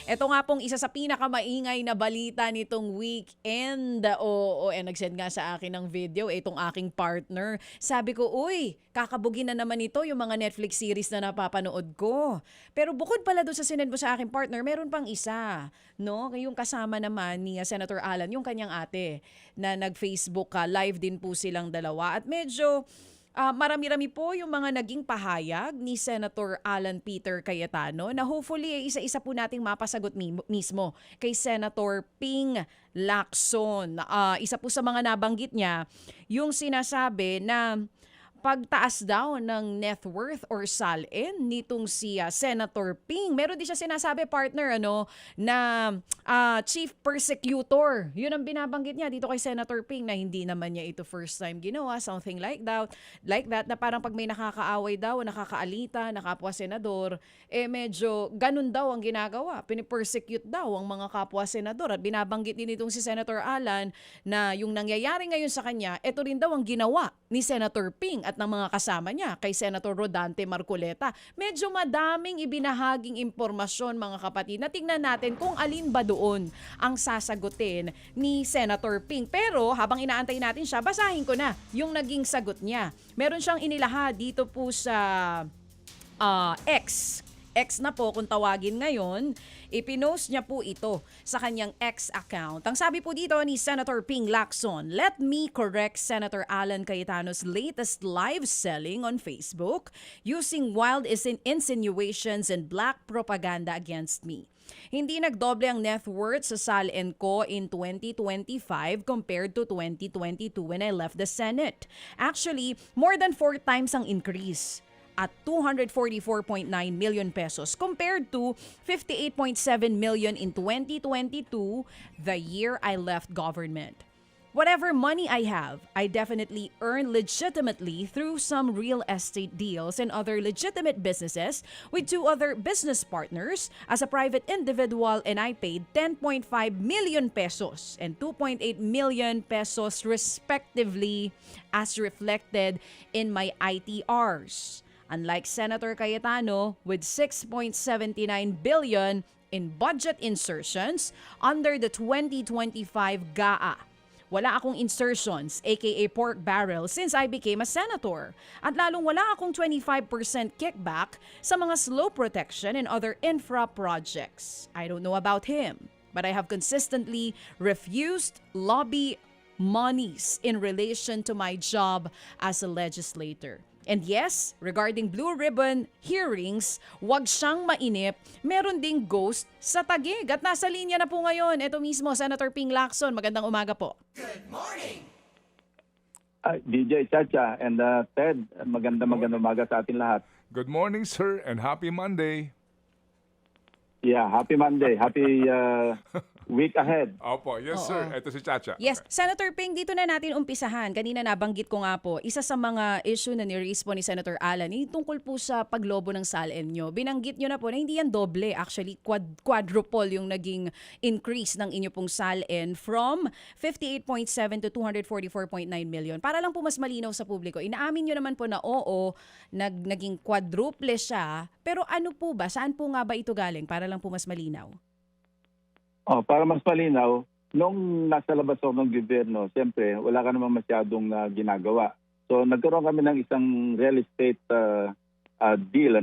Ito nga pong isa sa pinakamaingay na balita nitong weekend. Oo, nagsend nga sa akin ng video itong aking partner. Sabi ko, uy, kakabugin na naman ito yung mga Netflix series na napapanood ko. Pero bukod pala doon sa sinend mo sa aking partner, meron pang isa. No? Yung kasama naman ni Senator Alan, yung kanyang ate, na nag-Facebook live din po silang dalawa. At medyo marami-rami po yung mga naging pahayag ni Senator Alan Peter Cayetano na hopefully isa-isa po nating mapasagot mismo kay Senator Ping Lacson. Isa po sa mga nabanggit niya, yung sinasabi na pagtaas daw ng net worth or salin nitong si Senator Ping. Meron din siya sinasabi, partner, na chief persecutor. Yun ang binabanggit niya dito kay Senator Ping na hindi naman niya ito first time ginawa, something like that, na parang pag may nakakaaway daw, nakakaalita, nakapwa senador, medyo ganun daw ang ginagawa. Pinipersecute daw ang mga kapwa senador. At binabanggit din itong si Senator Alan na yung nangyayari ngayon sa kanya, ito rin daw ang ginawa ni Senator Ping at ng mga kasama niya kay Senator Rodante Marcoleta. Medyo madaming ibinahaging impormasyon, mga kapatid, na tingnan natin kung alin ba doon ang sasagutin ni Senator Ping. Pero habang inaantay natin siya, basahin ko na yung naging sagot niya. Meron siyang inilaha dito po sa X na po kung tawagin ngayon. Ipinost niya po ito sa kanyang X account. Ang sabi po dito ni Senator Ping Lacson, "Let me correct Senator Alan Cayetano's latest live selling on Facebook using wild insinuations and black propaganda against me. Hindi nagdoble ang net worth sa SALN ko in 2025 compared to 2022 when I left the Senate. Actually, more than 4 times ang increase at 244.9 million pesos compared to 58.7 million in 2022, the year I left government. Whatever money I have, I definitely earn legitimately through some real estate deals and other legitimate businesses with 2 other business partners as a private individual, and I paid 10.5 million pesos and 2.8 million pesos respectively as reflected in my ITRs. Unlike Senator Cayetano with 6.79 billion in budget insertions under the 2025 GAA. Wala akong insertions, aka pork barrel, since I became a senator. At lalong wala akong 25% kickback sa mga slow protection and other infra projects. I don't know about him, but I have consistently refused lobby monies in relation to my job as a legislator. And yes, regarding Blue Ribbon hearings, wag siyang mainip, meron ding ghost sa Taguig. At nasa linya na po ngayon, ito mismo, Senator Ping Lacson. Magandang umaga po. Good morning! DJ Chacha and Ted, magandang umaga sa atin lahat. Good morning, sir, and happy Monday. Yeah, happy Monday. Happy week ahead. Opo, yes, Oo. sir. Ito si Chacha. Yes, Okay. Senator Ping, dito na natin umpisahan. Kanina nabanggit ko nga po, isa sa mga issue na ni-raise po ni Senator Alan, tungkol po sa paglobo ng SALN nyo. Binanggit nyo na po na hindi yan doble, actually quadruple yung naging increase ng inyo pong SALN from 58.7 to 244.9 million. Para lang po mas malinaw sa publiko, inaamin nyo naman po na oo, naging quadruple siya, pero ano po ba? Saan po nga ba ito galing? Para lang po mas malinaw. Para mas malinaw, nung nasa labas ako ng gobyerno, siyempre, wala ka naman masyadong ginagawa. So nagkaroon kami ng isang real estate deal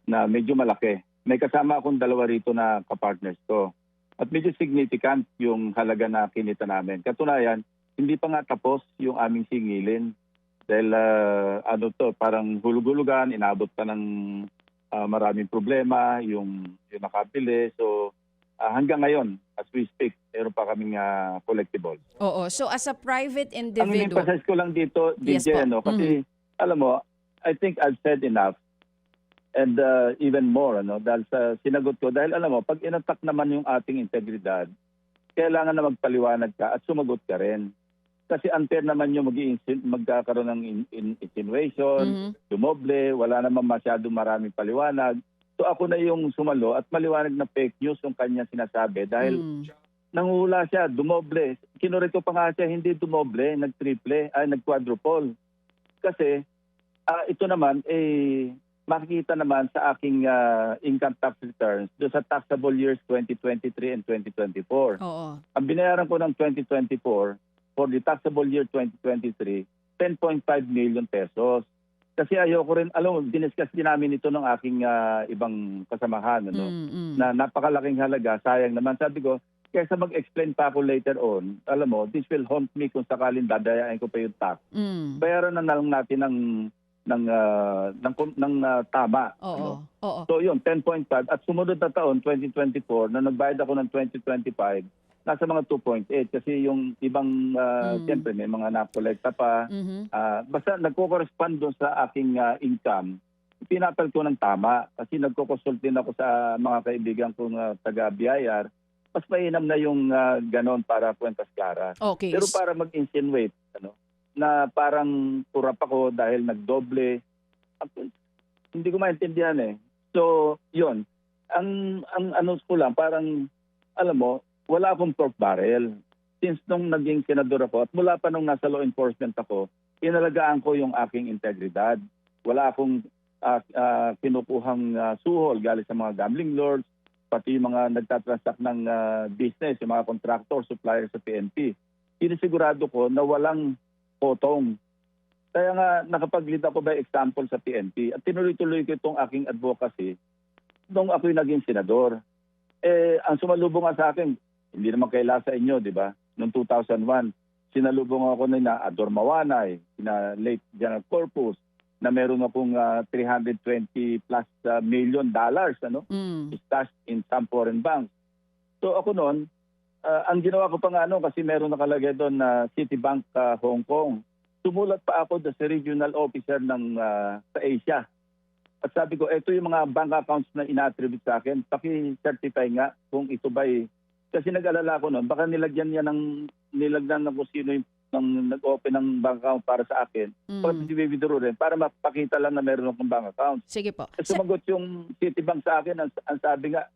na medyo malaki. May kasama akong 2 rito na kapartners ko. At medyo significant yung halaga na kinita namin. Katunayan, hindi pa nga tapos yung aming singilin. Dahil parang hulug-hulugan, inabot pa ng maraming problema, yung nakabili. So hanggang ngayon, as we speak, meron pa kaming collectibles. Oo, so as a private Ang individual... emphasize ko lang dito, Yes DJ, po. kasi alam mo, I think I've said enough and even more, dahil sa sinagot ko. Dahil alam mo, pag inatak naman yung ating integridad, kailangan na magpaliwanag ka at sumagot ka rin. Kasi unfair naman yung magkakaroon ng insinuation, dumoble, wala naman masyadong maraming paliwanag. So ako na yung sumalo at maliwanag na fake news yung kanya sinasabi dahil nanguhula siya, dumoble. Kinurit ko pa nga siya, hindi dumoble, nag-quadruple. Kasi ito naman, makikita naman sa aking income tax returns do sa taxable years 2023 and 2024. Oo. Ang binayaran ko ng 2024 for the taxable year 2023, 10.5 million pesos. Kasi ayoko rin, alam mo, diniscuss din namin ito ng aking ibang kasamahan, na napakalaking halaga, sayang naman. Sabi ko, kaysa mag-explain pa ako later on, alam mo, this will haunt me kung sakaling dadayain ko pa yung tax. Bayaran na lang natin ng tama. Oo. Oo. So yun, 10.5. At sumunod na taon, 2024, na nagbayad ako ng 2025, nasa mga 2.8. Kasi yung ibang, siyempre, may mga nakolekta pa. Basta nagko-correspond doon sa aking income, pinapal ko ng tama. Kasi nagko-consult din ako sa mga kaibigan kong taga-BIR. Mas mainam na yung ganon para kwentas klara. Okay. Pero para mag-insinuate, na parang kurap ako dahil nagdoble, hindi ko maintindihan eh. So, yun. Ang ano ko lang, parang, alam mo, wala akong pork barrel. Since nung naging senador ako, at mula pa nung nasa law enforcement ako, inalagaan ko yung aking integridad. Wala akong kinukuhang suhol galing sa mga gambling lords, pati yung mga nagtatransact ng business, yung mga contractor, supplier sa PNP. Sinisigurado ko na walang potong. Kaya nga nakapag-lead ako by example sa PNP at tinuloy-tuloy ko itong aking advocacy nung ako'y naging senador. Ang sumalubong nga sa akin, hindi naman kaila sa inyo, di ba? Noong 2001, sinalubong ako na Ador Mawanay, na late General Corpus, na meron akong 320 plus million dollars stashed in some foreign banks. So ako noon, ang ginawa ko pa nga kasi meron nakalagay doon na Citibank Hong Kong. Sumulat pa ako sa regional officer ng sa Asia. At sabi ko, ito yung mga bank accounts na ina-attribute sa akin. Paki-certify nga kung ito ba'y... Kasi nag-alala ko noon, baka nilagyan na kung sino yung nag-open ng bank account para sa akin. Pag i-withdraw rin, para mapakita lang na meron akong bank account. Sige po. Sumagot yung Citibank sa akin, ang sabi nga,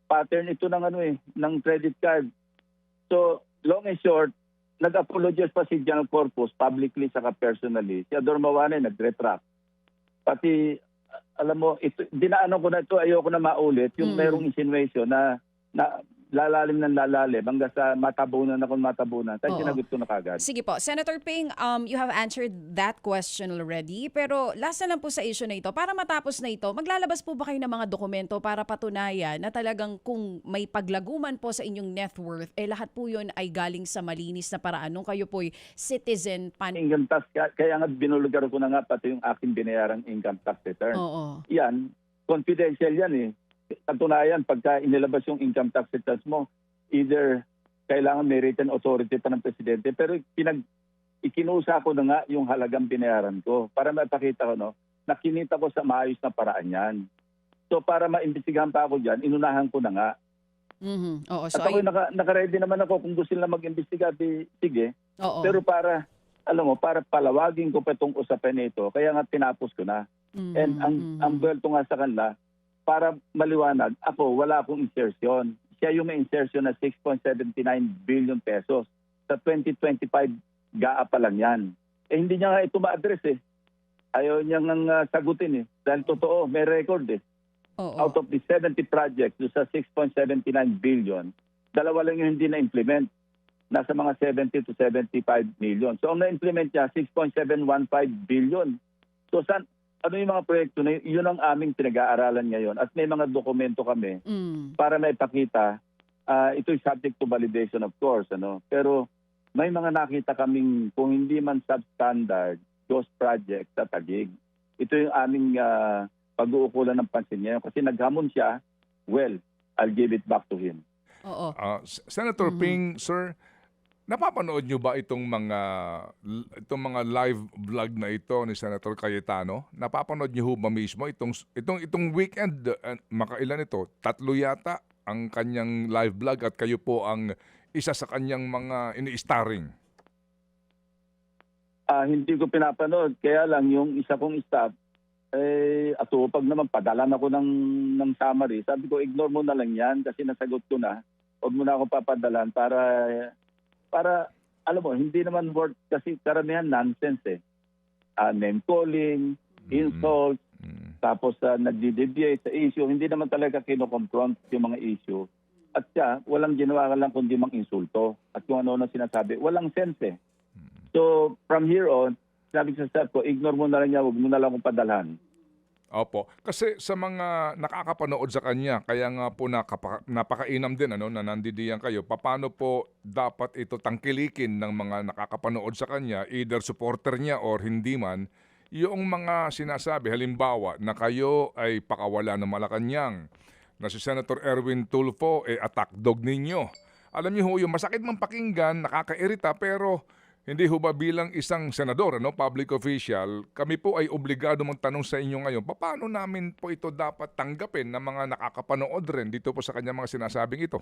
pattern ito ng ng credit card. So, long and short, nag-apologize pa si General Corpus publicly saka personally. Si Ador Mawanay nag-retract. Pati, alam mo, dinaanan ko na ito, ayoko na maulit, yung merong insinuation na lalalim ng lalalim hanggang sa matabunan. Kaya sinagot ko na kagad. Sige po. Senator Ping, you have answered that question already. Pero last na lang po sa issue na ito. Para matapos na ito, maglalabas po ba kayo ng mga dokumento para patunayan na talagang kung may paglaguman po sa inyong net worth, lahat po yun ay galing sa malinis na paraan nung kayo po'y citizen Income tax, kaya nga binulugar ko na nga pati yung aking binayarang income tax return. Oo. Yan, confidential yan eh. Katunayan, pagka inilabas yung income tax returns mo, either kailangan may written authority pa ng presidente, pero ikinusa ko na nga yung halagang binayaran ko para mapakita ko na kinita ko sa maayos na paraan yan. So para maimbestigahan pa ako dyan, inunahan ko na nga. Oo, so at ako naka-ready naman ako kung gusto nila mag-imbestiga, sige. Oo. Pero para, alam mo, para palawagin ko pa itong usapin nito, kaya nga tinapos ko na. And ang buwelto nga sa kanila, para maliwanag, ako, wala akong insertion. Siya yung may insertion na 6.79 billion pesos. Sa 2025, GAA pa lang yan. Hindi niya nga ito ma-address eh. Ayaw niya nga sagutin eh. Dahil totoo, may record eh. Oo. Out of the 70 projects, sa 6.79 billion, dalawa lang yung hindi na-implement. Nasa mga 70 to 75 million. So ang na-implement niya, 6.715 billion. So ano yung mga proyekto na yun ang aming pinag-aaralan ngayon at may mga dokumento kami para maipakita. Ito'y subject to validation of course. Pero may mga nakita kaming kung hindi man substandard, ghost project sa Taguig. Ito yung aming pag-uukulan ng pansin niya. Kasi naghamon siya, well, I'll give it back to him. Oo. Senator Ping, sir, napapanood nyo ba itong mga live vlog na ito ni Senator Cayetano? Napapanood nyo ba mismo itong weekend, makailan ito? 3 yata ang kanyang live vlog at kayo po ang isa sa kanyang mga ini-starring. Hindi ko pinapanood. Kaya lang yung isa kong staff, pag naman padalan ako ng summary, sabi ko ignore mo na lang yan kasi nasagot ko na. Huwag mo na ako papadalan para alam mo, hindi naman worth kasi karamihan nonsense eh. Name calling, insult, Tapos nagdi-deviate sa issue, hindi naman talaga kino-confront yung mga issue. At siya, walang ginawa lang kundi mang insulto. At kung ano-ano sinasabi, walang sense eh. So from here on, sabi ko sa staff ko, ignore mo na lang niya, huwag mo na lang akong padalhan. Opo. Kasi sa mga nakakapanood sa kanya, kaya nga po napakainam din na nandidiyan kayo, paano po dapat ito tangkilikin ng mga nakakapanood sa kanya, either supporter niya or hindi man, yung mga sinasabi, halimbawa, na kayo ay pakawala ng Malacanang, na si Senator Erwin Tulfo, attack dog ninyo. Alam niyo ho, yung masakit mang pakinggan, nakakairita, pero hindi ho ba bilang isang senador, public official, kami po ay obligado magtanong sa inyo ngayon, paano namin po ito dapat tanggapin ng mga nakakapanood rin dito po sa kanya mga sinasabing ito?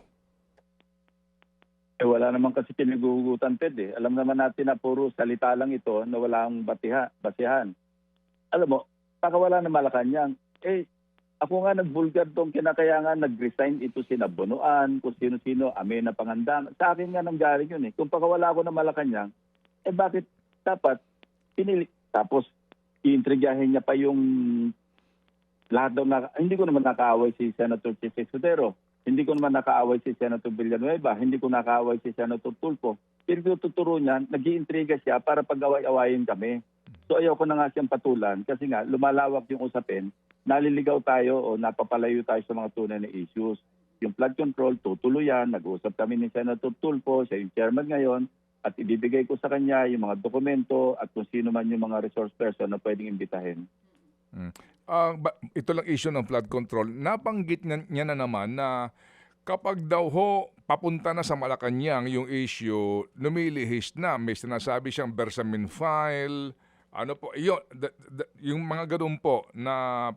Wala naman kasi pinagugutan, Ted eh. Alam naman natin na puro salita lang ito na walang basihan. Alam mo, pakawala ng Malacanang, ako nga nagbulgar doon, kinakayangan, nag-resign ito sinabunuan, kung sino-sino, amin na pangandam. Sa akin nga nanggaling yun eh. Kung pakawala ako ng Malacanang, bakit dapat pinili? Tapos, iintrigahin niya pa yung lahat daw hindi ko naman nakaaway si Senator Chis Escudero. Hindi ko naman nakaaway si Senator Villanueva. Hindi ko nakaaway si Senator Tulfo. Pero tuturo niya, nag-iintriga siya para pag-away-awayin kami. So ayoko na nga siyang patulan kasi nga lumalawak yung usapin, naliligaw tayo o napapalayo tayo sa mga tunay na issues. Yung flood control, tutuloy yan. Nag-uusap kami ni Senator Tulfo, siya yung chairman ngayon, at ibibigay ko sa kanya yung mga dokumento at kung sino man yung mga resource person na pwedeng imbitahin. Ito lang issue ng flood control. Nabanggit niya na naman na kapag daw ho papunta na sa Malacanang yung issue, lumilihis na. May sinasabi siyang Bersamin file. Ano po, yung mga ganun po na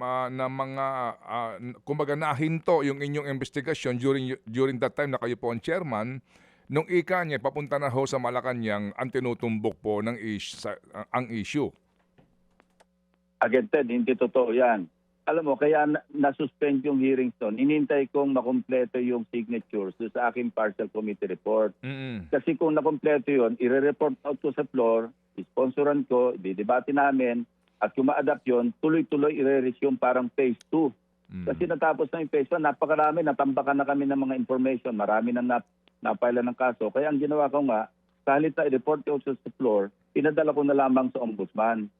mga kumbaga nahinto yung inyong investigasyon during that time na kayo po ang chairman. Nung ika niya, papunta na ho sa Malacanang, ang tinutumbok po ng ang issue. Again, Ted, hindi totoo yan. Alam mo, kaya nasuspend yung hearings doon. Inintay kong makumpleto yung signatures doon sa aking partial committee report. Kasi kung nakumpleto yun, i-report out ko sa floor, sponsoran ko, didebate namin, at kung ma-adapt yun, tuloy-tuloy i-resume parang phase 2. Kasi natapos na yung phase 1, napakarami, natambakan na kami ng mga information, marami nang napailan ng kaso. Kaya ang ginawa ko nga, kahit na i-report ko sa floor, pinadala ko na lamang sa ombudsman.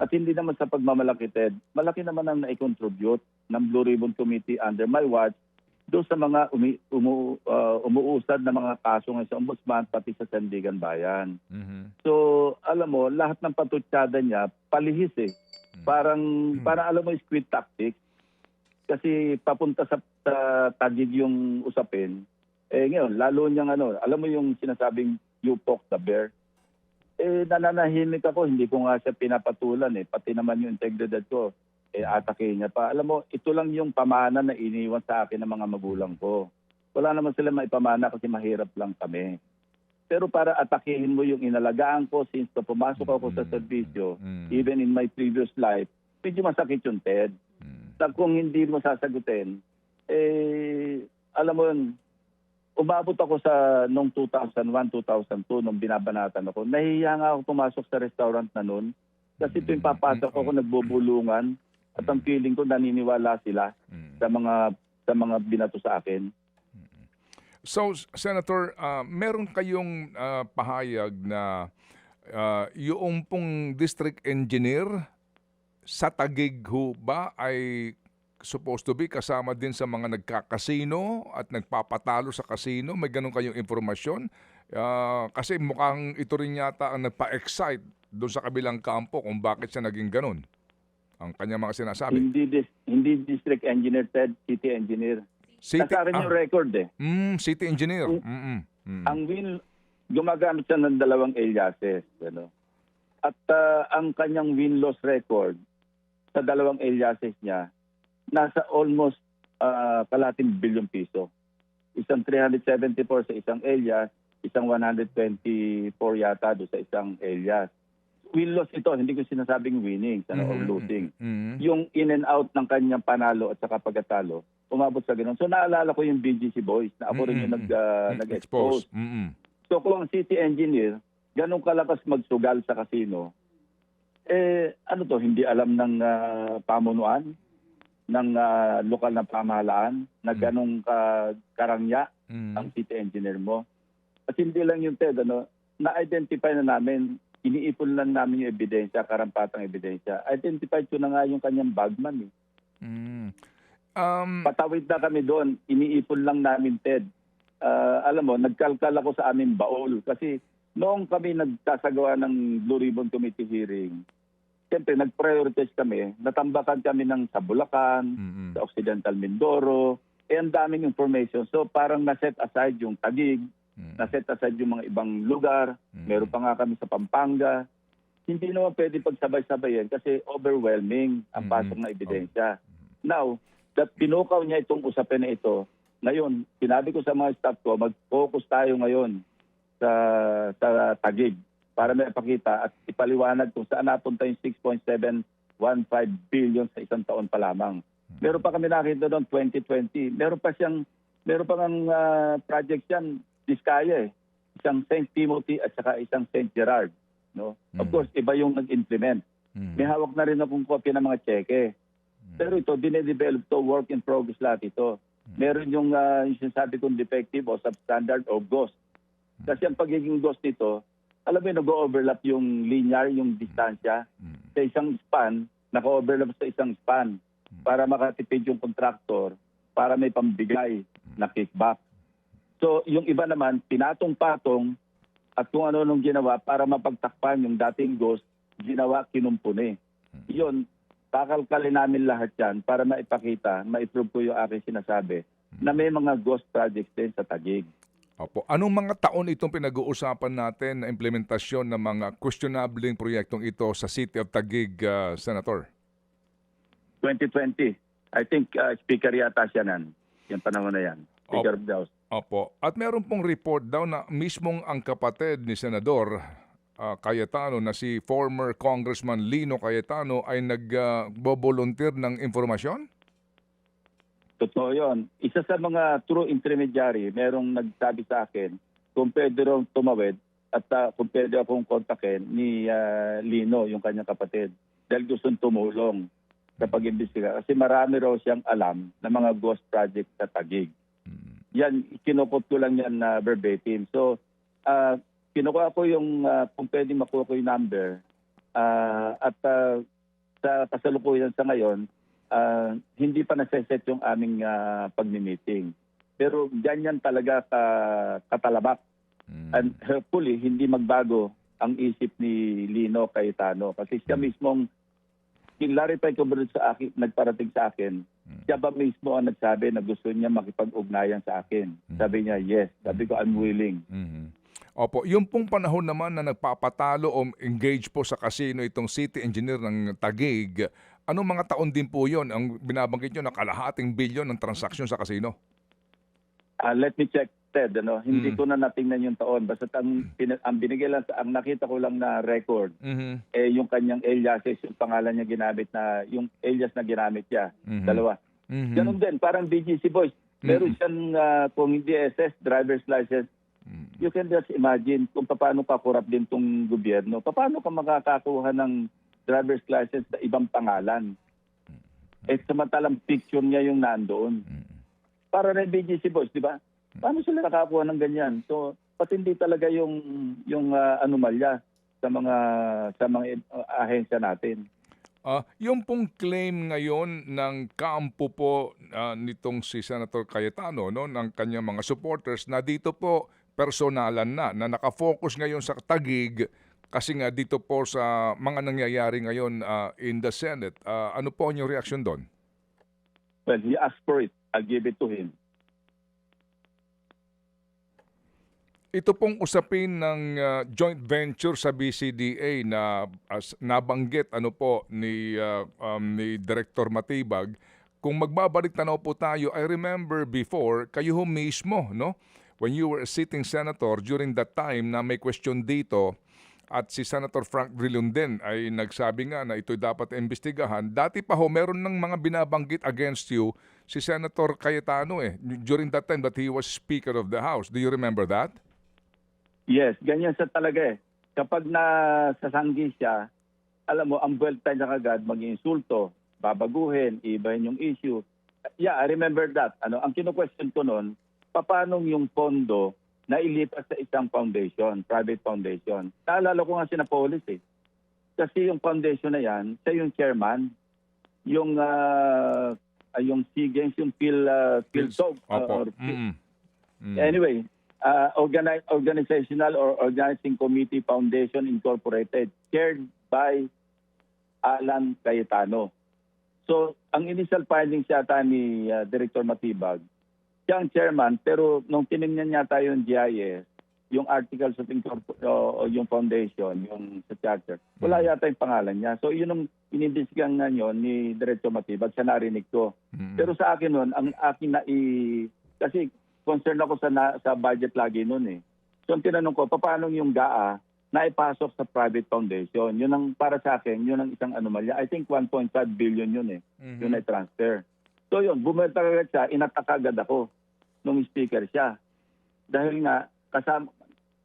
At hindi naman sa pagmamalaki, Ted, malaki naman ang na-contribute ng Blue Ribbon Committee under my watch doon sa mga umuusad na mga kaso ngayon sa ombudsman pati sa Sandigan Bayan. So, alam mo, lahat ng patutsada niya, palihis eh. Parang alam mo, squid tactics. Kasi papunta sa tagig yung usapin. Ngayon, lalo niyang alam mo yung sinasabing you poke the bear. Nananahimik ako, hindi ko nga siya pinapatulan eh. Pati naman yung integridad ko, atake niya pa. Alam mo, ito lang yung pamana na iniwan sa akin ng mga magulang ko. Wala naman sila maipamana kasi mahirap lang kami. Pero para atakehin mo yung inalagaan ko since pumasok ako sa serbisyo, even in my previous life, medyo masakit yung Ted. Kung hindi mo sasagutin, alam mo yun, umabot ako sa noong 2001-2002 nung binabanatan ako. Nahihiya nga ako pumasok sa restaurant na noon. Kasi tuwing papasok ako, nagbubulungan. At ang feeling ko, naniniwala sila sa mga binato sa akin. So, Senator, meron kayong pahayag na yung pong district engineer sa Taguig ho ba ay supposed to be kasama din sa mga nagkakasino at nagpapatalo sa kasino? May ganun kayong informasyon? Kasi mukhang ito rin yata ang nagpa-excite doon sa kabilang kampo kung bakit siya naging ganun. Ang kanya mga sinasabi. Hindi district engineer, Ted, city engineer. Nasa akin yung record eh. City engineer. Ang gumagamit siya ng 2 aliases. At ang kanyang win-loss record sa 2 aliases niya, nasa almost kalating bilyon piso. Isang 374 sa isang alias, isang 124 yata do sa isang alias. Win-loss ito, hindi ko sinasabing winning or losing. Yung in and out ng kanyang panalo at saka pagkatalo, umabot sa ganun. So naalala ko yung BGC Boys na ako rin yung nag-expose. So kung ang city engineer, ganun kalakas magsugal sa casino, ano to, hindi alam ng pamunuan, ng lokal na pamahalaan, na ganong karangya ang city engineer mo. At hindi lang yung Ted, na-identify na namin, iniipon lang namin yung ebidensya, karampatang ebidensya. Identified ko na nga yung kanyang bagman. Patawid na kami doon, iniipon lang namin, Ted. Alam mo, nagkalkal ako sa aming baol kasi noong kami nagsasagawa ng Blue Ribbon Committee hearing, siyempre nag-prioritize kami, natambakan kami sa Bulacan, sa Occidental Mindoro, ang daming information. So parang na-set aside yung Taguig, na-set aside yung mga ibang lugar, meron pa nga kami sa Pampanga. Hindi naman pwede pagsabay-sabayin kasi overwhelming ang pasok na ebidensya. Now, that pinukaw niya itong usapin na ito, ngayon, sinabi ko sa mga staff ko, mag-focus tayo ngayon sa Taguig para may pakita at ipaliwanag kung saan napunta yung 6.715 billion sa isang taon pa lamang. Meron pa kami nakita doon 2020. Meron pa ng project yan, Diskaya Isang St. Timothy at saka isang St. Gerard. No? Of course, iba yung nag-implement. May hawak na rin akong kopya ng mga cheque. Pero ito, dinedevelop to, work in progress lahat ito. Meron yung sinasabi kong defective o substandard o ghost. Kasi ang pagiging ghost nito, alam mo yun, nag-overlap yung linear, yung distansya. Sa isang span, naka-overlap sa isang span para makatipid yung contractor, para may pambigay na kickback. So yung iba naman, pinatong-patong at kung ano nung ginawa para mapagtakpan yung dating ghost, ginawa kinumpuni. Yun, kakalkalin namin lahat yan para maipakita, ma-prove ko yung aking sinasabi na may mga ghost projects din sa Taguig. Opo. Anong mga taon itong pinag-uusapan natin na implementasyon ng mga questionabling proyektong ito sa City of Taguig, Senator? 2020. I think speaker yata siya nan. Yung panahon na yan. Speaker of the House. Opo. At meron pong report daw na mismong ang kapatid ni Senador Cayetano na si former Congressman Lino Cayetano ay nag-volunteer ng informasyon? Totoo yun. Isa sa mga true intermediary, merong nagsabi sa akin kung pwede raw tumawid at kung pwede akong kontakin ni Lino, yung kanyang kapatid, dahil gustong tumulong sa pag-imbestiga. Kasi marami raw siyang alam na mga ghost project sa Taguig. Yan, kinukot ko lang yan na verbatim. So, kinukuha ko yung kung pwede makuha ko yung number at sa kasalukuyan sa ngayon, hindi pa nasa-set yung aming pag-meeting. Pero ganyan talaga katalabak. And hopefully, hindi magbago ang isip ni Lino Cayetano. Kasi siya mismong, clarify ko sa akin, nagparating sa akin, siya ba mismo ang nagsabi na gusto niya makipag-ugnayan sa akin? Sabi niya, yes. Sabi ko, I'm willing. Opo, yung pong panahon naman na nagpapatalo o engage po sa casino itong city engineer ng Taguig, anong mga taon din po yun ang binabanggit nyo na kalahating bilyon ng transaksyon sa casino? Let me check, Ted. Hindi ko na natingnan yung taon. Basta ang binigay lang, ang nakita ko lang na record, yung kanyang aliases, yung pangalan niya ginamit na, yung alias na ginamit niya. Dalawa. Ganun din, parang BGC Boys. Meron siyang, kung hindi SS, driver's license. You can just imagine kung paano kakurap din tong gobyerno. Paano ka makakakuha ng driver's license sa ibang pangalan? Samantalang picture niya yung nandoon. Para rin BGC Boys, di ba? Paano sila nakakuha ng ganyan? So, patindi talaga yung anomalya sa mga ahensya natin. Yung pong claim ngayon ng kampo po nitong si Senator Cayetano, no, ng kanyang mga supporters na dito po personalan na nakafocus ngayon sa Taguig kasi nga dito po sa mga nangyayari ngayon in the Senate. Ano po ang inyong reaksyon doon? Well, he asked for it. I'll give it to him. Ito pong usapin ng joint venture sa BCDA na nabanggit ni Director Matibag. Kung magbabalik tanaw po tayo, I remember before kayo mismo, no? When you were a sitting senator during that time na may question dito at si Senator Frank Drilon din ay nagsabi nga na ito'y dapat imbestigahan. Dati pa meron ng mga binabanggit against you si Senator Cayetano during that time that he was Speaker of the House. Do you remember that? Yes, ganyan siya talaga. Kapag nasasanggi siya, alam mo, ang buwelta niya kagad, mag-insulto, babaguhin, ibahin yung issue. Yeah, I remember that. Ang kino-question ko noon, paano yung pondo na ilipat sa isang foundation, private foundation? Naalala ko nga si Napolis eh. Kasi yung foundation na yan, siya yung chairman, yung SEA Games, yung PhilTOG. Opo. Anyway, Organizational or Organizing Committee Foundation Incorporated, chaired by Alan Cayetano. So, ang initial findings yata ni Director Matibag, siya ang chairman, pero nung tinignan yata yung GIS, yung articles of o yung foundation, yung sa charter, wala yata yung pangalan niya. So, yun ang inibisigan nga yun ni Director Matibag, siya narinig ko. Pero sa akin nun, ang akin kasi concerned ako sa budget lagi nun eh. So, ang tinanong ko, paano yung GAA na ipasok sa private foundation? Yun ang, para sa akin, yun ang isang anomalya. I think 1.5 billion yun eh, yun ay transfer. So yun, bumelta agad siya, inatak agad ako nung speaker siya. Dahil nga, kasama,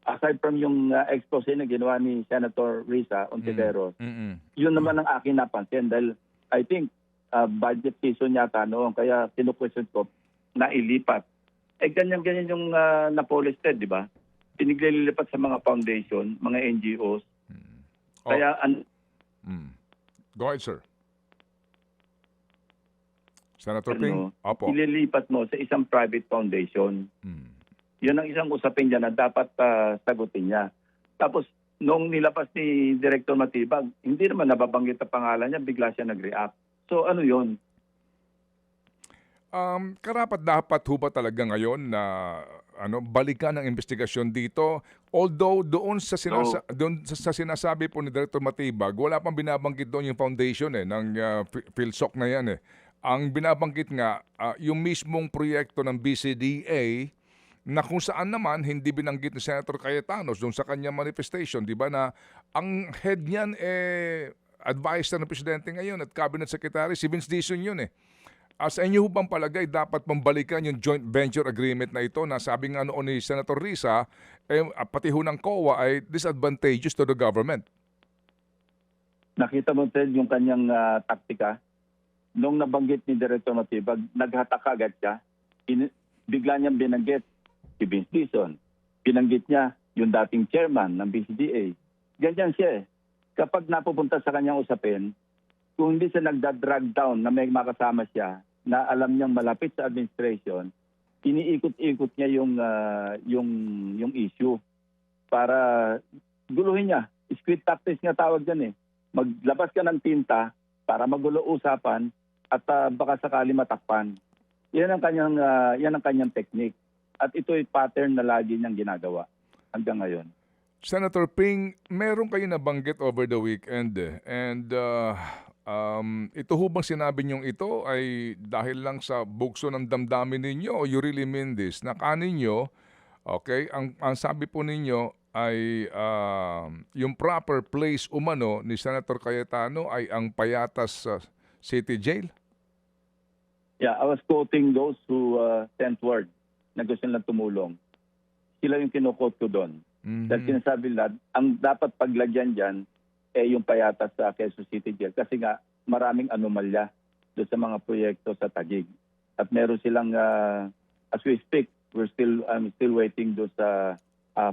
aside from yung expose na ginawa ni Senator Risa Ontiveros, yun naman ang akin napansin dahil I think budget season yata noon, kaya kinukwestiyon ko na ilipat. Ganyan-ganyan yung napolisted, di ba? Piniglilipat sa mga foundation, mga NGOs. Kaya, Go ahead, sir. Senator Ping? Opo. Ililipat mo sa isang private foundation. Yun ang isang usapin niya na dapat sagutin niya. Tapos, nung nilapas ni Director Matibag, hindi naman nababanggit ang pangalan niya, bigla siya nag-react. So, ano yun? Karapat dapat ho ba talaga ngayon na balikan ang investigasyon dito? Although doon sa sinasabi po ni Director Matibag, wala pang binabanggit doon yung foundation ng PhilSOC na yan eh. Ang binabanggit nga yung mismong proyekto ng BCDA na kung saan naman hindi binanggit ni Senator Cayetano doon sa kanyang manifestation, di ba, na ang head niyan advisor ng presidente ngayon at cabinet secretary, si Vince Dizon yun eh. Sa inyo bang palagay dapat pambalikan yung joint venture agreement na ito na sabi nga noon ni Senator Risa, pati ho ng COA ay disadvantageous to the government? Nakita mo, Ted, yung kanyang taktika. Nung nabanggit ni Director Matibag, naghatak agad siya. Bigla niyang binanggit si Vince Dizon. Binanggit niya yung dating chairman ng BCDA. Ganyan siya eh. Kapag napupunta sa kanyang usapin, kung hindi siya nagda-drag down na may makasama siya na alam niyang malapit sa administration, iniikot-ikot niya yung issue para guluhin niya. Squid tactics nga tawag dyan eh. Maglabas ka ng tinta para magulo usapan at baka sakali matakpan. Yan ang kanyang technique. At ito ay pattern na lagi niyang ginagawa hanggang ngayon. Senator Ping, meron kayo nabanggit over the weekend and ito ho bang sinabi niyong ito ay dahil lang sa bugso ng damdamin ninyo o you really mean this? Na kaninyo, okay, ang sabi po ninyo ay yung proper place umano ni Senator Cayetano ay ang Payatas City Jail? Yeah, I was quoting those who sent word na gusto nilang tumulong. Sila yung kinukot ko doon. Dahil sinasabi nila, ang dapat paglagyan dyan yung Payatas sa Quezon City Jail. Kasi nga, maraming anomalya doon sa mga proyekto sa Taguig. At meron silang, as we speak, I'm still waiting doon sa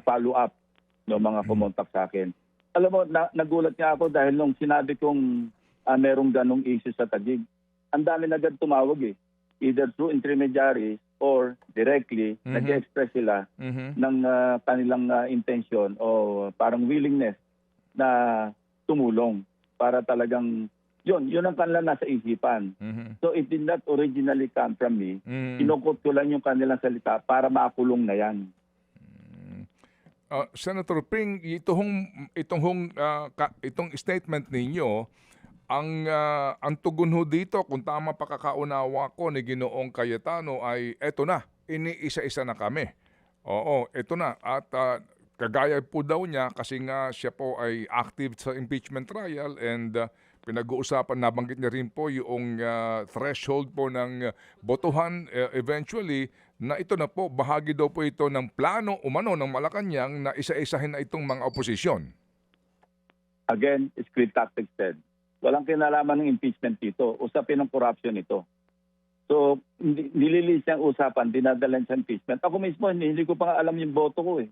follow-up ng mga pumuntak sa akin. Alam mo, nagulat nga ako dahil nung sinabi kong merong ganong issue sa Taguig, ang dami na agad tumawag eh. Either through intermediaries or directly, nag-express sila ng kanilang intention o parang willingness na tumulong para talagang yun ang kanilang nasa isipan. So it did not originally come from me. Kinukot ko lang yung kanilang salita para makulong na yan. Senator Ping, itong statement ninyo, ang tugon ho dito, kung tama pakakaunawa ko ni Ginoong Cayetano ay eto na, iniisa-isa na kami. Oo, eto na. At kagaya po daw niya kasi nga siya po ay active sa impeachment trial and pinag-uusapan, nabanggit niya rin po yung threshold po ng botohan eventually na ito na po, bahagi daw po ito ng plano umano ng Malacanang na isa-isahin na itong mga oposisyon. Again, script tactics said. Walang kinalaman ng impeachment dito. Usapin ng corruption ito. So, nililis yung usapan, dinadalan sa impeachment. Ako mismo, hindi ko pa nga alam yung boto ko eh.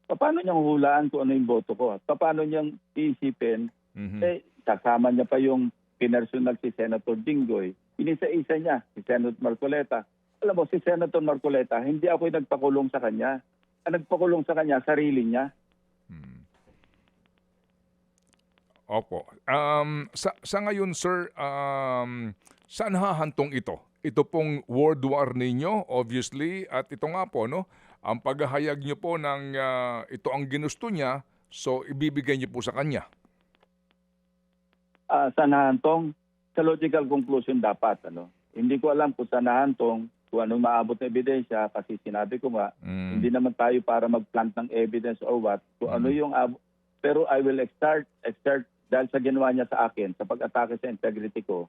Paano niyang hulaan kung ano yung boto ko? Paano niyang iisipin? Kasama niya pa yung pinersonal si Senator Dinggoy. Inisa-isa niya, si Senator Marcoleta. Alam mo, si Senator Marcoleta, hindi ako yung nagpakulong sa kanya. Ang nagpakulong sa kanya, sarili niya. Opo. Sa ngayon, sir, saan hahantong ito? Ito pong world war ninyo, obviously, at ito nga po, no, ang paghahayag niyo po ng ito ang ginusto niya, so ibibigay niyo po sa kanya. Sa nahantong, sa logical conclusion dapat. Hindi ko alam kung sa nahantong, kung anong maabot na ebidensya, kasi sinabi ko nga, hindi naman tayo para mag-plant ng evidence or what, kung ano yung pero I will exert dahil sa ginawa niya sa akin, sa pag-atake sa integrity ko,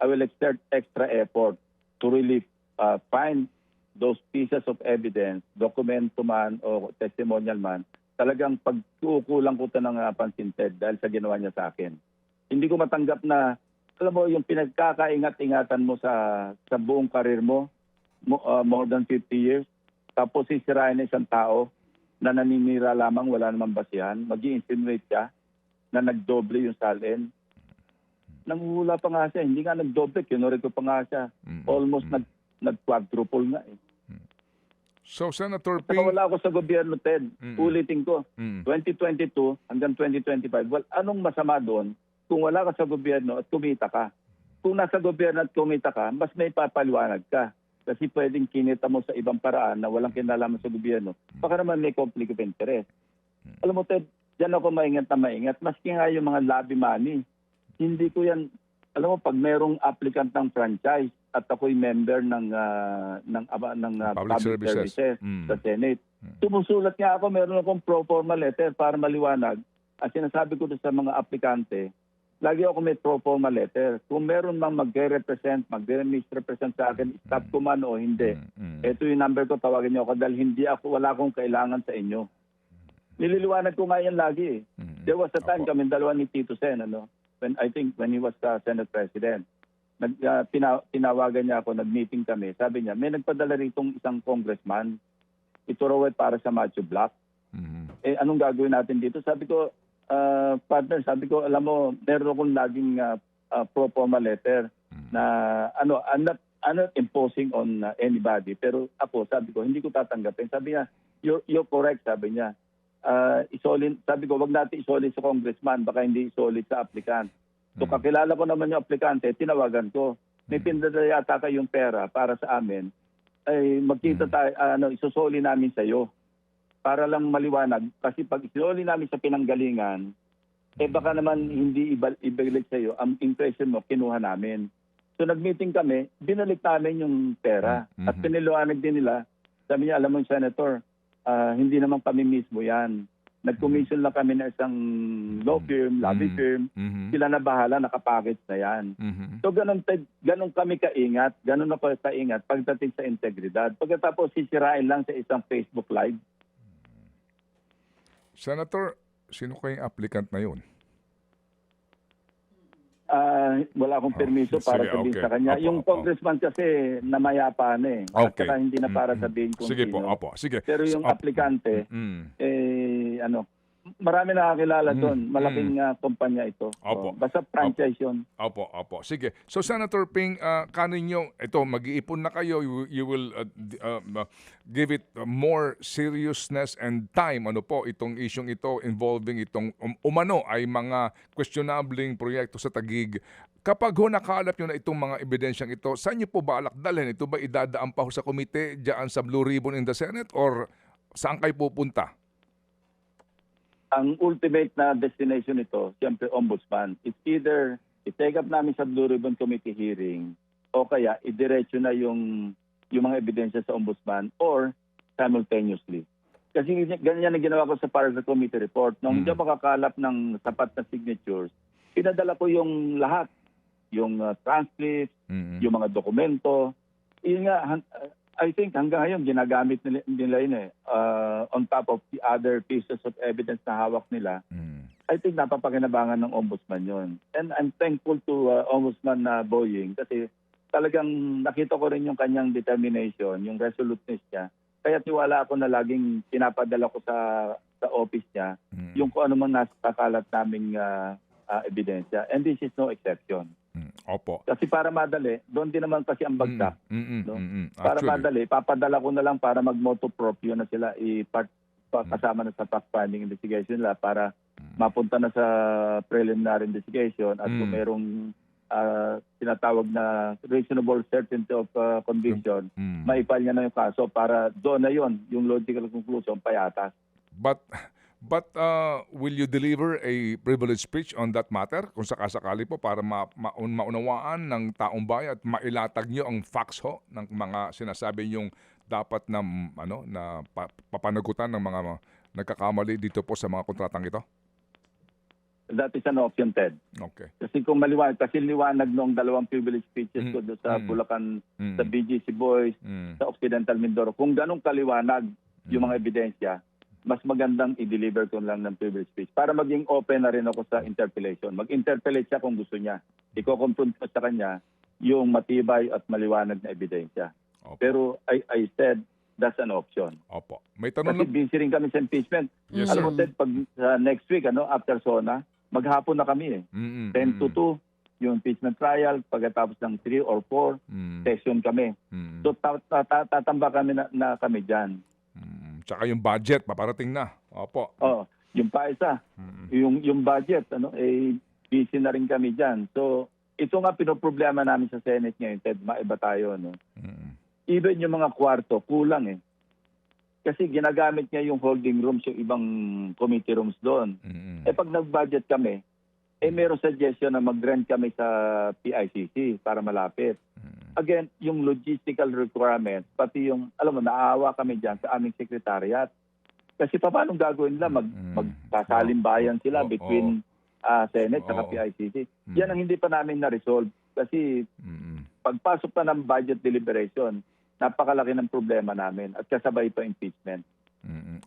I will exert extra effort to really find those pieces of evidence, dokumento man o testimonial man, talagang pagkukulang ko ito ng pansin, Ted, dahil sa ginawa niya sa akin. Hindi ko matanggap na, alam mo, yung pinagkakaingat-ingatan mo sa buong karir mo, more than 50 years, tapos sisirain na isang tao na naninira lamang, wala namang basihan, mag-i-insinuate siya na nagdoble yung salin. Nanguhula pa nga siya. Hindi nga nagdoble. Kinurek ko pa nga siya. Almost nag-quadruple nga eh. So, Senator Saka Ping... wala ako sa gobyerno, Ted. Ulitin ko. 2022 hanggang 2025. Well, anong masama doon kung wala ka sa gobyerno at kumita ka? Kung nasa gobyerno at kumita ka, mas may papaliwanag ka. Kasi pwedeng kinita mo sa ibang paraan na walang kinalaman sa gobyerno. Baka naman may conflict of interest. Alam mo, Ted, diyan ako maingat na maingat. Maski nga yung mga lobby money. Hindi ko yan, alam mo, pag merong applicant ng franchise at ako'y member ng public services sa Senate, sumusulat nga ako, meron akong pro forma letter para maliwanag. At sinasabi ko doon sa mga aplikante, lagi ako may pro forma letter. Kung meron mang mag-represent, mag-misrepresent sa akin, stop ko man o hindi. Ito yung number ko, tawagin niyo ako dahil wala akong kailangan sa inyo. Nililiwanag ko nga yan lagi eh. There was a time kami dalawa ni Tito Sen, when he was Senate President. Tinawagan niya ako, nag-meeting kami. Sabi niya, may nagpadala ritong isang congressman. Ito raw ay para sa Macho Black. Anong gagawin natin dito? Sabi ko, partner, alam mo, meron akong laging pro forma letter na I'm not imposing on anybody. Pero ako, sabi ko, hindi ko tatanggapin. Sabi niya, you're correct, sabi niya. Sabi ko, wag natin isolin sa congressman, baka hindi isolin sa applicant. So kakilala ko naman yung applicante, tinawagan ko. May pinadala yata kayong pera para sa amin. Ay magkita tayo, isusoli namin sa iyo. Para lang maliwanag, kasi pag isusoli namin sa pinanggalingan, baka naman hindi ibalik sa iyo. Ang impression mo, kinuha namin. So nag-meeting kami, binalik namin yung pera. At piniliwanag din nila, sabi niya, alam mo, Senator, hindi naman kami mismo yan. Nag-commission lang kami na isang law firm, lobby firm. Sila na bahala, nakapackage na yan. So ganun kami kaingat, ganun ako kaingat pagdating sa integridad. Pagkatapos sisirain lang sa isang Facebook Live. Senator, sino kayong applicant na yun? Wala akong permiso para sige, sabihin okay. sa kanya. Yung congressman kasi namayapa na eh. At Okay. saka hindi na para sabihin kung Sige sino. po, sige. Pero yung aplikante, marami nakakilala doon. Malaking kumpanya ito. Opo. Basta franchise yun. Opo. Sige. So, Senator Ping, kaninyo, ito, mag-iipon na kayo, you will give it more seriousness and time, itong isyong ito involving itong umano ay mga questionabling proyekto sa Taguig. Kapag nakalap nyo na itong mga ebidensyang ito, saan nyo po ba dalhin? Ito ba idadaan pa sa komite dyan sa Blue Ribbon in the Senate or saan kayo pupunta? Ang ultimate na destination nito, siyempre ombudsman. It's either i-take up namin sa Blue Ribbon Committee hearing o kaya idiretso na yung mga ebidensya sa ombudsman or simultaneously. Kasi ganyan na ginawa ko sa para sa committee report. Nung hindi ako makakalap ng sapat na signatures, pinadala ko yung lahat. Yung transcripts, yung mga dokumento. Yun nga, I think hanggang ngayon ginagamit nila yun on top of the other pieces of evidence na hawak nila. I think napapakinabangan ng ombudsman yon. And I'm thankful to Ombudsman Boying kasi talagang nakita ko rin yung kanyang determination, yung resoluteness niya. Kaya tiwala ako na laging pinapadala ko sa office niya yung kung ano mang nasa kakalat naming ebidensya. And this is no exception. Opo. Kasi para madali, doon din naman kasi ang bagsak. No? Para Actually, madali, papadala ko na lang para mag-moto proprio na sila kasama na sa fact-finding investigation nila para mapunta na sa preliminary investigation at kung merong tinatawag na reasonable certainty of conviction, maipal niya na yung kaso para doon na yon yung logical conclusion payatas. But will you deliver a privilege speech on that matter kung sakasakali po para maunawaan ng taong bayan at mailatag niyo ang facts ho ng mga sinasabi yung dapat na papanagutan ng mga nagkakamali dito po sa mga kontratang ito? That is an option, Ted. Okay. Kasi kung maliwanag, kasi liwanag noong dalawang privilege speeches ko doon sa Bulacan, sa BGC Boys, sa Occidental Mindoro, kung ganong kaliwanag yung mga ebidensya, mas magandang i-deliver ko lang ng privilege speech para maging open na rin ako sa interpellation. Mag-interpellate siya kung gusto niya. Iko-confront ko sa kanya yung matibay at maliwanag na ebidensya. Opo. Pero I said that's an option. Opo. May tanong Kasi busy rin kami sa impeachment. Yes, Alam mo, sir. Ted, pag next week, after SONA, maghapon na kami 10 to 2, yung impeachment trial, pagkatapos ng 3 or 4, session kami. So tatamba kami na kami dyan. Tsaka yung budget, paparating na. Opo. Yung pa isa, yung budget, busy na rin kami dyan. So ito nga pinoproblema namin sa Senate ngayon, Ted, maiba tayo. No? Even yung mga kwarto, kulang eh. Kasi ginagamit niya yung holding rooms, yung ibang committee rooms doon. Pag nag-budget kami, meron suggestion na mag-rent kami sa PICC para malapit. Again, yung logistical requirements, pati yung, alam mo, naawa kami dyan sa aming secretariat. Kasi paano gagawin nila? Magsasalimbayan sila between Senate at PICC. Yan ang hindi pa namin na-resolve. Kasi pagpasok pa ng budget deliberation, napakalaki ng problema namin at kasabay pa impeachment.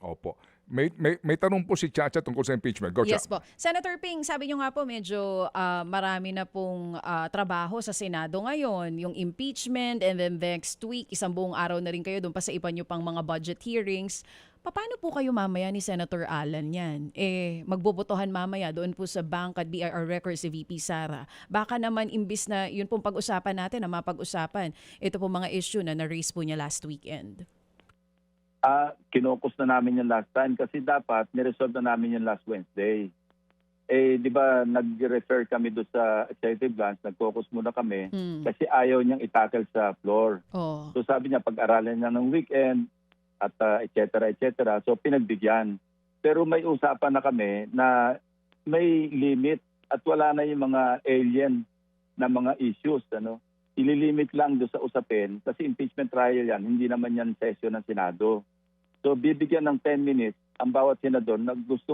Opo. May tanong po si Chacha tungkol sa impeachment. Go, Yes Cha. po. Senator Ping, sabi nyo nga po medyo marami na pong trabaho sa Senado ngayon. Yung impeachment and then next week, isang buong araw na rin kayo doon pa sa iba nyo pang mga budget hearings. Paano po kayo mamaya ni Senator Alan yan? Magbobotohan mamaya doon po sa Bank at BIR Records si VP Sara. Baka naman imbis na yun pong pag-usapan natin na mapag-usapan, ito po mga issue na na-raise po niya last weekend. Kinokus na namin yung last time kasi dapat niresolve na namin yung last Wednesday. Di ba nag-refer kami doon sa executive branch, nag-focus muna kami kasi ayaw niyang itackle sa floor. So sabi niya pag-aralan niya ng weekend at et cetera. So pinagbigyan. Pero may usapan na kami na may limit at wala na yung mga alien na mga issues. Ililimit lang doon sa usapin kasi impeachment trial yan, hindi naman yan session ng Senado. So bibigyan ng 10 minutes ang bawat senador na gusto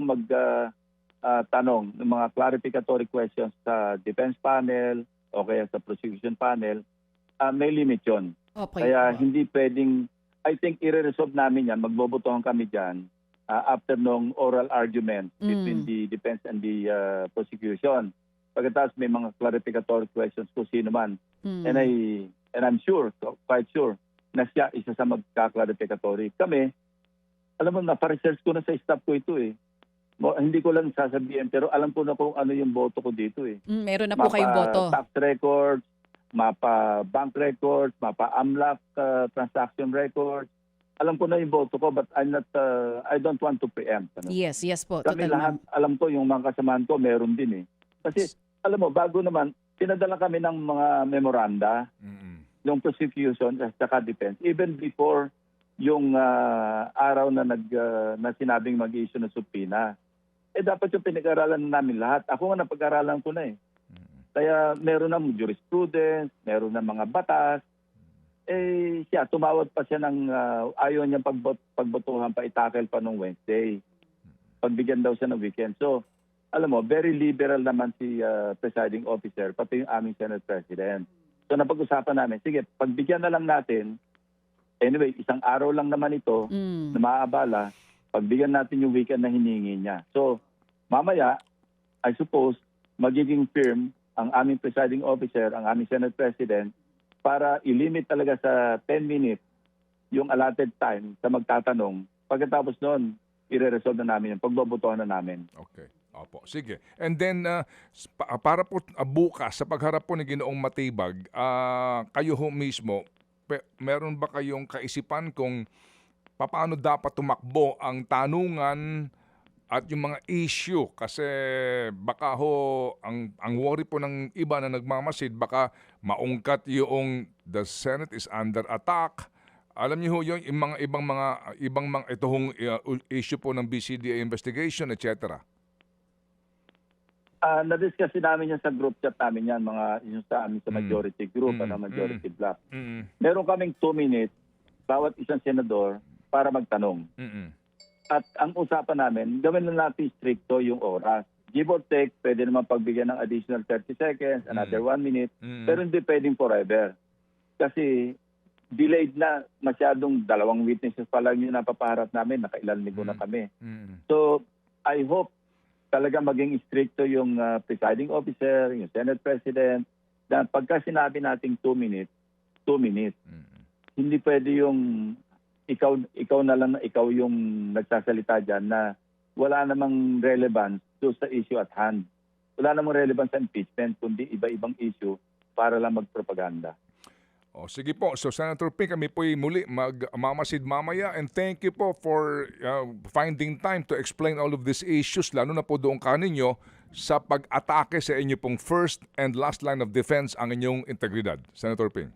tanong ng mga clarificatory questions sa defense panel o kaya sa prosecution panel, may limit yun. Okay. Kaya hindi pwedeng, I think i-resolve namin yan, magbobotohan kami dyan after nung oral argument between the defense and the prosecution. Pagkatapos may mga clarificatory questions kung sino man. And I'm sure, quite sure, na siya isa sa magka-clarificatory. Kami, alam mo, napa-research ko na sa staff ko ito eh. Hindi ko lang sasabihin, pero alam ko na kung ano yung boto ko dito eh. Meron na po kayong boto. Tax records, mapa bank records, mapa AMLAC transaction records. Alam ko na yung boto ko, but I don't want to preempt. Yes po. Kami Total, lahat, alam ko yung mga kasamahan ko, meron din eh. Kasi, alam mo, bago naman, pinadala kami ng mga memoranda, yung prosecution at saka defense, even before yung araw na na sinabing mag-issue ng subpoena. Dapat yung pinag-aralan namin lahat. Ako nga napag-aralan ko na eh. Kaya meron ng jurisprudence, meron ng mga batas. Siya, tumawad pa siya ng ayaw niyang pagbotohan pa, itakel pa nung Wednesday. Pagbigyan daw siya ng weekend. So, alam mo, very liberal naman si presiding officer, pati yung aming Senate President. So napag-usapan namin, sige, pagbigyan na lang natin, anyway, isang araw lang naman ito na maaabala, pagbigyan natin yung weekend na hiningi niya. So mamaya, I suppose, magiging firm ang aming presiding officer, ang aming Senate President, para ilimit talaga sa 10 minutes yung allotted time sa magtatanong. Pagkatapos noon, i-resolve na namin yung pagbobotohan na namin. Okay. Opo, sige. And then, para po bukas, sa pagharap po ni Ginoong Matibag, kayo ho mismo, meron ba kayong kaisipan kung paano dapat tumakbo ang tanungan at yung mga issue? Kasi baka ho, ang worry po ng iba na nagmamasid, baka maungkat yung the Senate is under attack. Alam niyo ho yung mga ibang mga ito hong issue po ng BCDA investigation, etc. Na-discuss namin yan sa group chat namin yan, yung sa amin sa majority group, majority block. Meron kaming 2 minutes, bawat isang senador, para magtanong. At ang usapan namin, gawin na natin stricto yung oras. Give or take, pwede naman pagbigyan ng additional 30 seconds, another 1 minute, pero hindi pwedeng forever. Kasi delayed na, masyadong 2 witnesses pa lang yung napapaharap namin, nakailan linggo na kami. So, I hope talaga maging stricto yung presiding officer, yung Senate President, na pagka sinabi nating 2 minutes, 2 minutes. Hindi pwede yung ikaw na lang, ikaw yung nagsasalita dyan na wala namang relevance doon sa issue at hand. Wala namang relevance sa impeachment, kundi iba-ibang issue para lang magpropaganda. O, sige po. So, Senator Ping, kami po'y muli magmamasid mamaya, and thank you po for finding time to explain all of these issues, lalo na po doon kaninyo sa pag-atake sa inyo pong first and last line of defense ang inyong integridad. Senator Ping.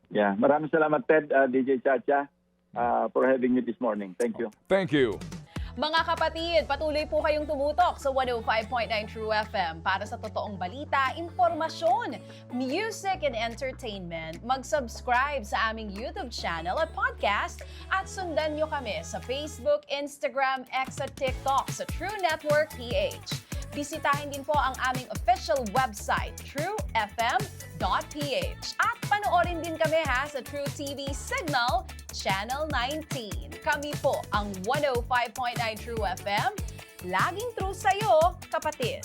Yeah, maraming salamat, Ted, DJ Chacha, for having me this morning. Thank you. Thank you. Mga kapatid, patuloy po kayong tumutok sa 105.9 True FM para sa totoong balita, impormasyon, music, and entertainment. Mag-subscribe sa aming YouTube channel at podcast at sundan nyo kami sa Facebook, Instagram, X at TikTok sa True Network PH. Bisitahin din po ang aming official website, truefm.ph. At panoorin din kami sa True TV Signal, Channel 19. Kami po ang 105.9 True FM. Laging true sa'yo, kapatid.